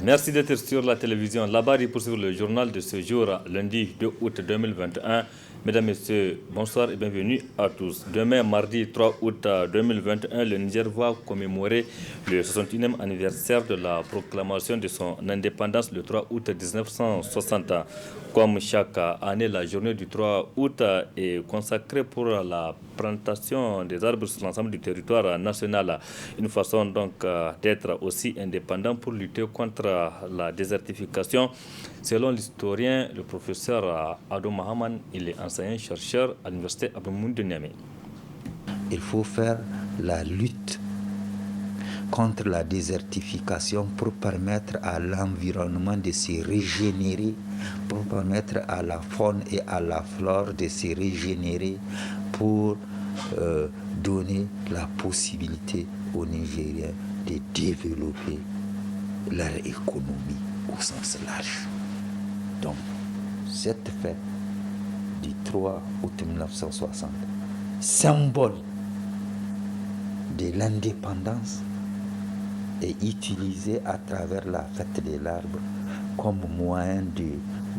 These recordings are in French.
Merci d'être sur la télévision. Là-bas, pour suivre le journal de ce jour, lundi 2 août 2021. Mesdames, Messieurs, bonsoir et bienvenue à tous. Demain, mardi 3 août 2021, le Niger va commémorer le 61e anniversaire de la proclamation de son indépendance le 3 août 1960. Comme chaque année, la journée du 3 août est consacrée pour la plantation des arbres sur l'ensemble du territoire national. Une façon donc d'être aussi indépendant pour lutter contre la désertification. Selon l'historien, le professeur Ado Mahaman, il est enseignant-chercheur à l'université Abdoumouni de Niamey. Il faut faire la lutte contre la désertification pour permettre à l'environnement de se régénérer, pour permettre à la faune et à la flore de se régénérer, pour donner la possibilité aux Nigériens de développer leur économie au sens large. Donc, cette fête du 3 août 1960, symbole de l'indépendance, est utilisée à travers la fête de l'arbre comme moyen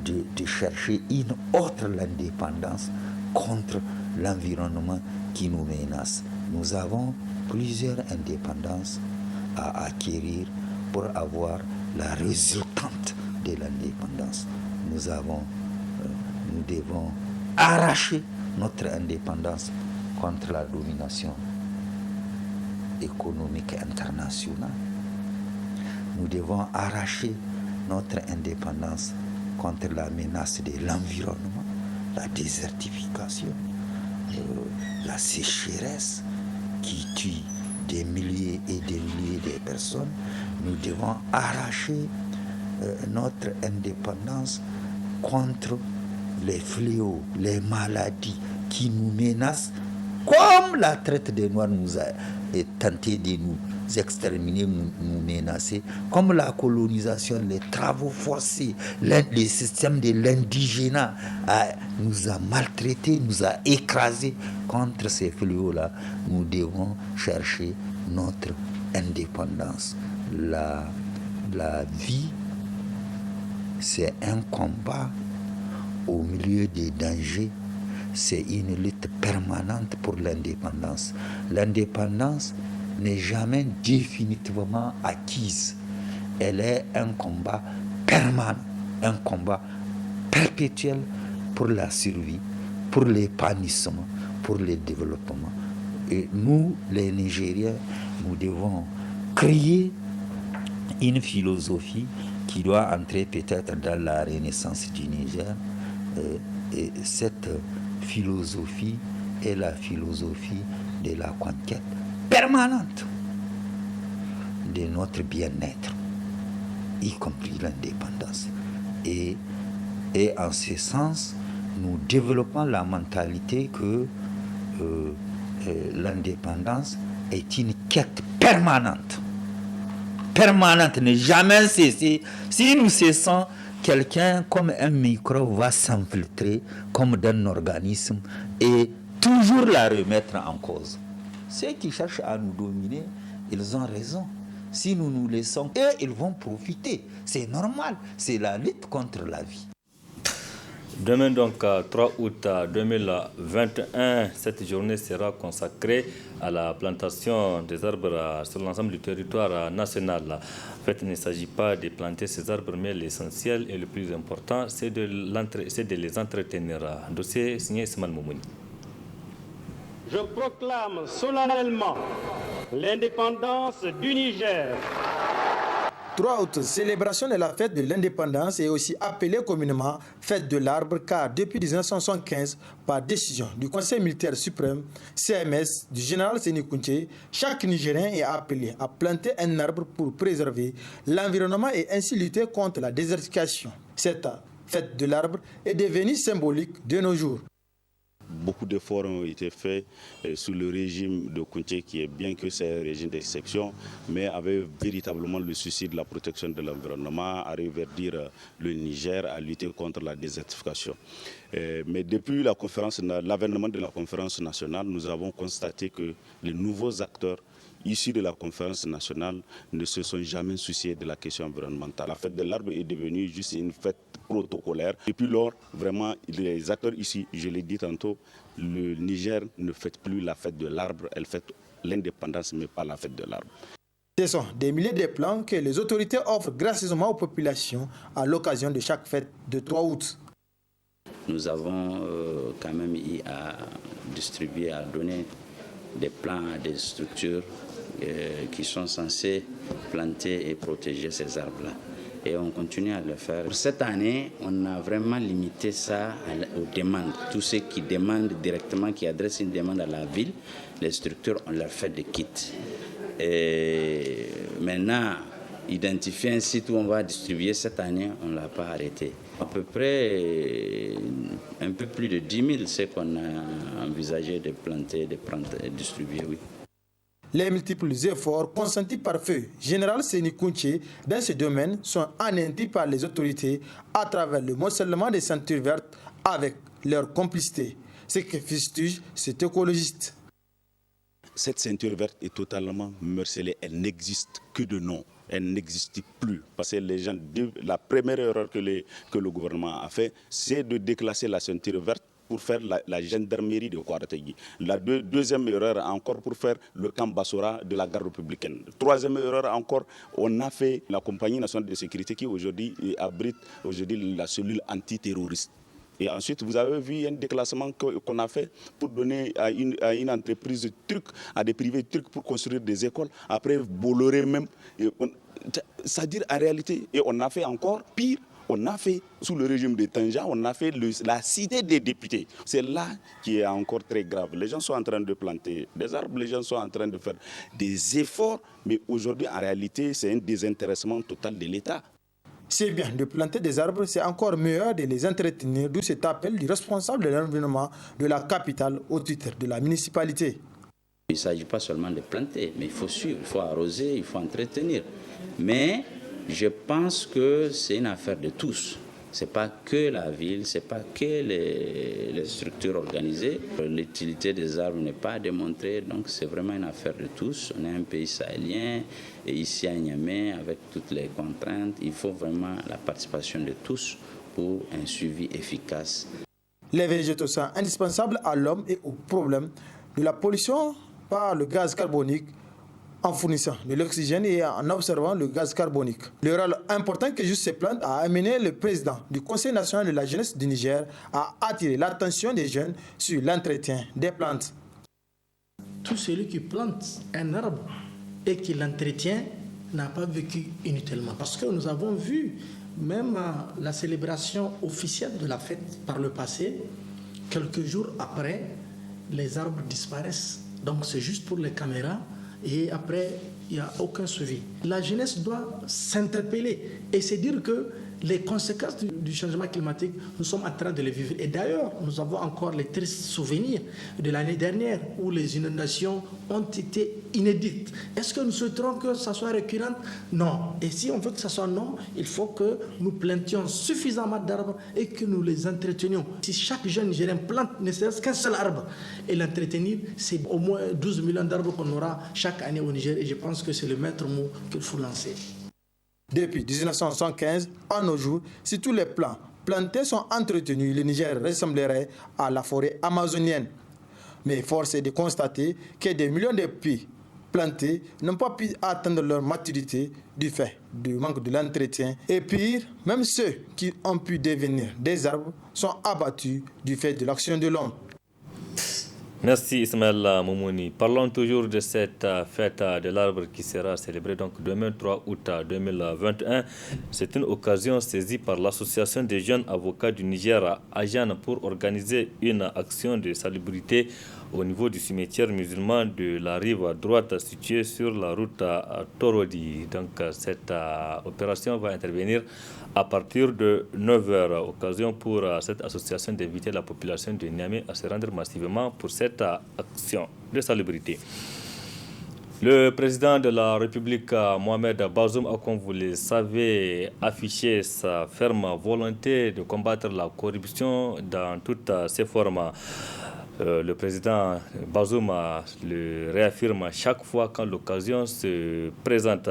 de chercher une autre indépendance contre l'environnement qui nous menace. Nous avons plusieurs indépendances à acquérir pour avoir la résultante de l'indépendance. Nous devons arracher notre indépendance contre la domination économique internationale. Nous devons arracher notre indépendance contre la menace de l'environnement, la désertification, la sécheresse qui tue des milliers et des milliers de personnes. Nous devons arracher notre indépendance contre les fléaux, les maladies qui nous menacent, comme la traite des Noirs nous a tenté de nous exterminer, nous menacer, comme la colonisation, les travaux forcés, les systèmes de l'indigénat nous a maltraités, nous a écrasés. Contre ces fléaux-là, nous devons chercher notre indépendance. La vie, c'est un combat au milieu des dangers. C'est une lutte permanente pour l'indépendance. L'indépendance n'est jamais définitivement acquise. Elle est un combat permanent, un combat perpétuel pour la survie, pour l'épanouissement, pour le développement. Et nous, les Nigériens, nous devons créer une philosophie qui doit entrer peut-être dans la renaissance du Niger. Et cette philosophie est la philosophie de la conquête permanente de notre bien-être, y compris l'indépendance. Et en ce sens, nous développons la mentalité que l'indépendance est une quête permanente. Permanente, ne jamais cesser. Si nous cessons, quelqu'un comme un microbe va s'infiltrer comme dans un organisme et toujours la remettre en cause. Ceux qui cherchent à nous dominer, ils ont raison. Si nous nous laissons, eux, ils vont profiter. C'est normal, c'est la lutte contre la vie. Demain, donc, 3 août 2021, cette journée sera consacrée à la plantation des arbres sur l'ensemble du territoire national. En fait, il ne s'agit pas de planter ces arbres, mais l'essentiel et le plus important, c'est de les entretenir. Dossier signé Ismaël Moumouni. Je proclame solennellement l'indépendance du Niger. 3 août, célébration de la fête de l'indépendance est aussi appelée communément fête de l'arbre car depuis 1975, par décision du Conseil militaire suprême, CMS, du général Séni Kountché, chaque Nigérien est appelé à planter un arbre pour préserver l'environnement et ainsi lutter contre la désertification. Cette fête de l'arbre est devenue symbolique de nos jours. Beaucoup d'efforts ont été faits sous le régime de Kountché, qui est bien que c'est un régime d'exception, mais avait véritablement le souci de la protection de l'environnement, à reverdir le Niger, à lutter contre la désertification. Mais depuis l'avènement de la conférence nationale, nous avons constaté que les nouveaux acteurs issus de la conférence nationale ne se sont jamais souciés de la question environnementale. La fête de l'arbre est devenue juste une fête protocolaire. Depuis lors, vraiment, les acteurs ici, je l'ai dit tantôt, le Niger ne fête plus la fête de l'arbre, elle fête l'indépendance, mais pas la fête de l'arbre. Ce sont des milliers de plans que les autorités offrent gracieusement aux populations à l'occasion de chaque fête de 3 août. Nous avons quand même eu à distribuer, à donner des plans à des structures qui sont censées planter et protéger ces arbres-là. Et on continue à le faire. Pour cette année, on a vraiment limité ça aux demandes. Tous ceux qui demandent directement, qui adressent une demande à la ville, les structures, on leur fait des kits. Et maintenant, identifier un site où on va distribuer cette année, on ne l'a pas arrêté. À peu près un peu plus de 10 000, c'est qu'on a envisagé de planter, de prendre et distribuer, oui. Les multiples efforts consentis par feu général Séni Kounché dans ce domaine sont anéantis par les autorités à travers le morcellement des ceintures vertes avec leur complicité. Ce que fustige cet écologiste. Cette ceinture verte est totalement morcelée, elle n'existe que de nom. Elle n'existe plus. Parce que les gens, la première erreur que le gouvernement a fait, c'est de déclasser la ceinture verte pour faire la gendarmerie de Kouarategui. La deuxième erreur encore pour faire le camp Bassora de la garde républicaine. Troisième erreur encore, on a fait la compagnie nationale de sécurité qui aujourd'hui abrite la cellule antiterroriste. Et ensuite, vous avez vu un déclassement qu'on a fait pour donner à une entreprise turque, à des privés turcs pour construire des écoles. Après, Bolloré même. C'est-à-dire, en réalité, et on a fait encore pire. On a fait, sous le régime de Tanja, on a fait la cité des députés. C'est là qui est encore très grave. Les gens sont en train de planter des arbres, les gens sont en train de faire des efforts, mais aujourd'hui, en réalité, c'est un désintéressement total de l'État. C'est bien de planter des arbres, c'est encore meilleur de les entretenir, d'où cet appel du responsable de l'environnement de la capitale au titre de la municipalité. Il ne s'agit pas seulement de planter, mais il faut suivre, il faut arroser, il faut entretenir. Mais je pense que c'est une affaire de tous. Ce n'est pas que la ville, ce n'est pas que les structures organisées. L'utilité des arbres n'est pas démontrée, donc c'est vraiment une affaire de tous. On est un pays sahélien, et ici à Niamey, avec toutes les contraintes, il faut vraiment la participation de tous pour un suivi efficace. Les végétaux sont indispensables à l'homme et au problème de la pollution par le gaz carbonique en fournissant de l'oxygène et en observant le gaz carbonique. Le rôle important que jouent ces plantes a amené le président du Conseil national de la jeunesse du Niger à attirer l'attention des jeunes sur l'entretien des plantes. Tout celui qui plante un arbre et qui l'entretient n'a pas vécu inutilement. Parce que nous avons vu, même la célébration officielle de la fête par le passé, quelques jours après, les arbres disparaissent. Donc c'est juste pour les caméras. Et après, il n'y a aucun suivi. La jeunesse doit s'interpeller et se dire que les conséquences du changement climatique, nous sommes en train de les vivre. Et d'ailleurs, nous avons encore les tristes souvenirs de l'année dernière où les inondations ont été inédites. Est-ce que nous souhaiterons que ça soit récurrent? Non. Et si on veut que ça soit non, il faut que nous plantions suffisamment d'arbres et que nous les entretenions. Si chaque jeune Nigérien plante ne serait-ce qu'un seul arbre et l'entretenir, c'est au moins 12 millions d'arbres qu'on aura chaque année au Niger. Et je pense que c'est le maître mot qu'il faut lancer. Depuis 1975, à nos jours, si tous les plants plantés sont entretenus, le Niger ressemblerait à la forêt amazonienne. Mais force est de constater que des millions de pieds plantés n'ont pas pu atteindre leur maturité du fait du manque de l'entretien. Et pire, même ceux qui ont pu devenir des arbres sont abattus du fait de l'action de l'homme. Merci Ismaël Moumouni. Parlons toujours de cette fête de l'arbre qui sera célébrée donc demain 3 août 2021. C'est une occasion saisie par l'Association des jeunes avocats du Niger, AJAN, pour organiser une action de salubrité au niveau du cimetière musulman de la rive droite situé sur la route à Torodi. Donc cette opération va intervenir à partir de 9h. Occasion pour cette association d'inviter la population de Niamey à se rendre massivement pour cette action de salubrité. Le président de la République, Mohamed Bazoum, a, comme vous le savez, affiché sa ferme volonté de combattre la corruption dans toutes ses formes. Le président Bazoum le réaffirme à chaque fois quand l'occasion se présente.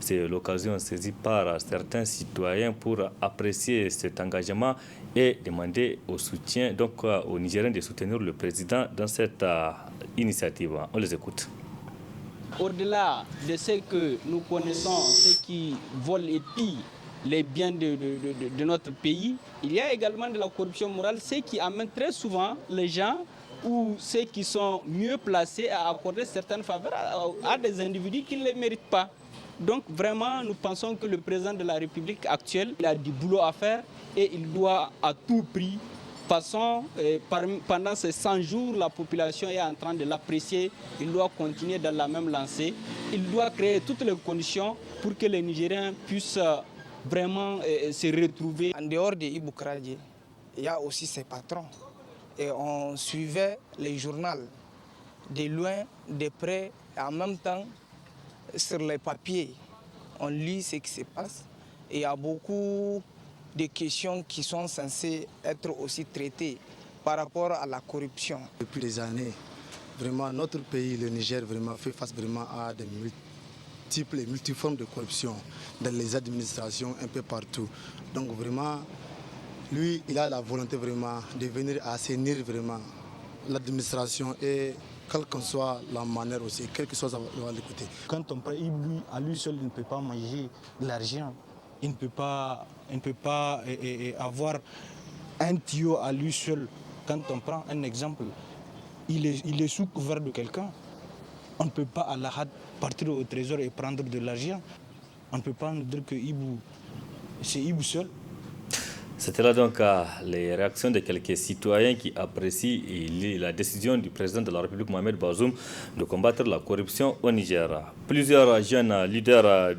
C'est l'occasion saisie par certains citoyens pour apprécier cet engagement et demander au soutien, donc aux Nigériens de soutenir le président dans cette initiative. On les écoute. Au-delà de ce que nous connaissons, ceux qui volent et pillent les biens de notre pays, il y a également de la corruption morale, ce qui amène très souvent les gens ou ceux qui sont mieux placés à accorder certaines faveurs à des individus qui ne les méritent pas. Donc vraiment, nous pensons que le président de la République actuelle, il a du boulot à faire et il doit à tout prix, pendant ces 100 jours, la population est en train de l'apprécier, il doit continuer dans la même lancée, il doit créer toutes les conditions pour que les Nigériens puissent vraiment se retrouver. En dehors de Ibou Kradje, il y a aussi ses patrons. Et on suivait les journaux de loin, de près, et en même temps, sur les papiers, on lit ce qui se passe. Et il y a beaucoup de questions qui sont censées être aussi traitées par rapport à la corruption. Depuis des années, vraiment, notre pays, le Niger, vraiment, fait face vraiment à des multiples et multiformes de corruption dans les administrations un peu partout. Donc vraiment, lui, il a la volonté vraiment de venir assainir vraiment l'administration et quelle que soit la manière aussi, quel que soit le côté. Quand on prend lui, à lui seul, il ne peut pas manger de l'argent. Il ne peut pas avoir un tuyau à lui seul. Quand on prend un exemple, il est sous couvert de quelqu'un. On ne peut pas à la hâte partir au trésor et prendre de l'argent. On ne peut pas nous dire que c'est Ibou seul. C'était là donc les réactions de quelques citoyens qui apprécient la décision du président de la République Mohamed Bazoum de combattre la corruption au Niger. Plusieurs jeunes leaders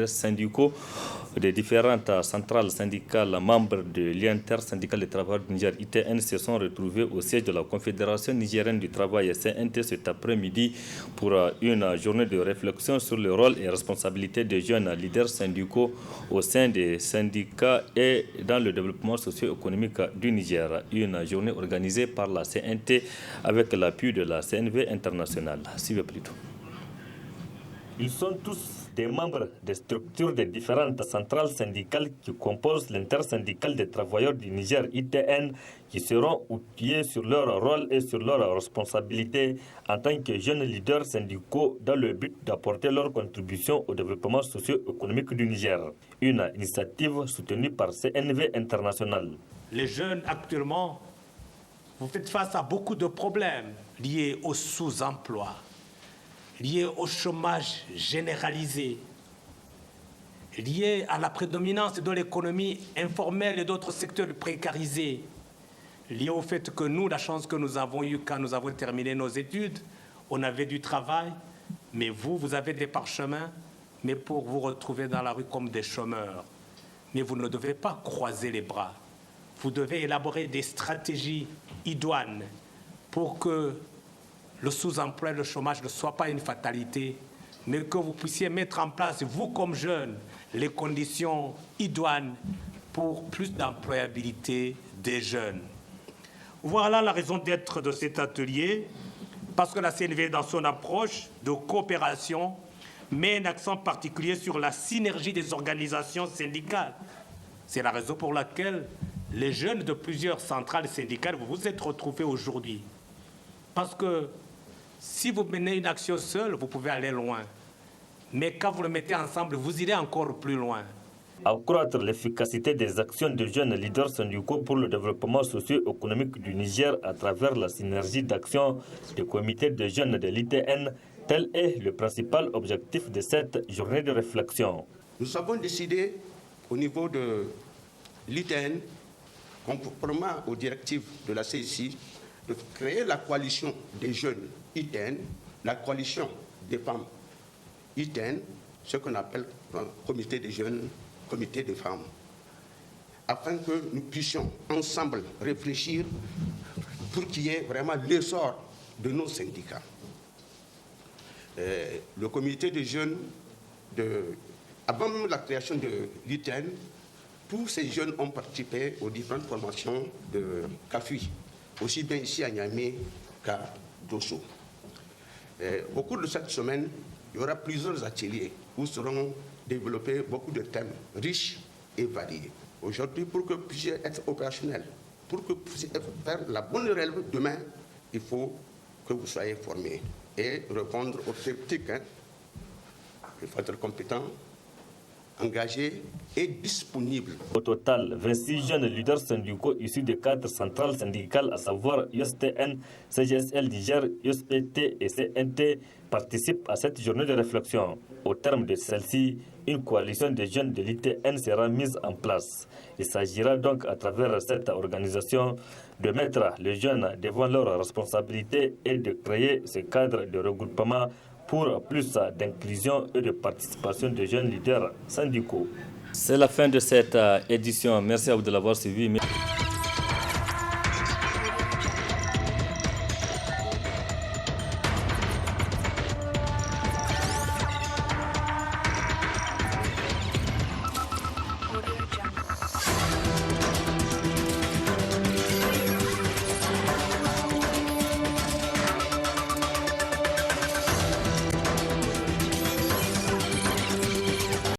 syndicaux des différentes centrales syndicales membres de l'inter-syndical des travailleurs du Niger ITN se sont retrouvés au siège de la Confédération nigérienne du travail CNT cet après-midi pour une journée de réflexion sur le rôle et responsabilité des jeunes leaders syndicaux au sein des syndicats et dans le développement socio-économique du Niger. Une journée organisée par la CNT avec l'appui de la CNV internationale. Suivez plutôt. Ils sont tous des membres des structures des différentes centrales syndicales qui composent l'intersyndical des travailleurs du Niger ITN qui seront outillés sur leur rôle et sur leurs responsabilités en tant que jeunes leaders syndicaux dans le but d'apporter leur contribution au développement socio-économique du Niger. Une initiative soutenue par CNV International. Les jeunes actuellement, vous faites face à beaucoup de problèmes liés au sous-emploi, liés au chômage généralisé, liés à la prédominance de l'économie informelle et d'autres secteurs précarisés, liés au fait que nous, la chance que nous avons eue quand nous avons terminé nos études, on avait du travail, mais vous avez des parchemins, mais pour vous retrouver dans la rue comme des chômeurs. Mais vous ne devez pas croiser les bras. Vous devez élaborer des stratégies idoines pour que le sous-emploi et le chômage ne soient pas une fatalité, mais que vous puissiez mettre en place, vous comme jeunes, les conditions idoines pour plus d'employabilité des jeunes. Voilà la raison d'être de cet atelier, parce que la CNV, dans son approche de coopération, met un accent particulier sur la synergie des organisations syndicales. C'est la raison pour laquelle les jeunes de plusieurs centrales syndicales, vous vous êtes retrouvés aujourd'hui. Parce que si vous menez une action seule, vous pouvez aller loin. Mais quand vous le mettez ensemble, vous irez encore plus loin. Accroître l'efficacité des actions de jeunes leaders syndicaux pour le développement socio-économique du Niger à travers la synergie d'action des comités de jeunes de l'ITN, tel est le principal objectif de cette journée de réflexion. Nous avons décidé au niveau de l'ITN, conformément aux directives de la CICI, de créer la coalition des jeunes ITN, la coalition des femmes ITN, ce qu'on appelle un comité des jeunes, comité des femmes, afin que nous puissions ensemble réfléchir pour qu'il y ait vraiment l'essor de nos syndicats. Le comité des jeunes, avant même la création de l'ITN, tous ces jeunes ont participé aux différentes formations de CAFUI, aussi bien ici à Niamey qu'à Dosso. Au cours de cette semaine, il y aura plusieurs ateliers où seront développés beaucoup de thèmes riches et variés. Aujourd'hui, pour que vous puissiez être opérationnel, pour que vous puissiez faire la bonne relève demain, il faut que vous soyez formés et répondre aux critiques. Il faut être compétent, engagé et disponible. Au total, 26 jeunes leaders syndicaux issus des cadres centrales syndicales, à savoir USTN, CGSL Niger, USPT et CNT, participent à cette journée de réflexion. Au terme de celle-ci, une coalition de jeunes de l'ITN sera mise en place. Il s'agira donc, à travers cette organisation, de mettre les jeunes devant leurs responsabilités et de créer ce cadre de regroupement pour plus d'inclusion et de participation des jeunes leaders syndicaux. C'est la fin de cette édition. Merci à vous de l'avoir suivi.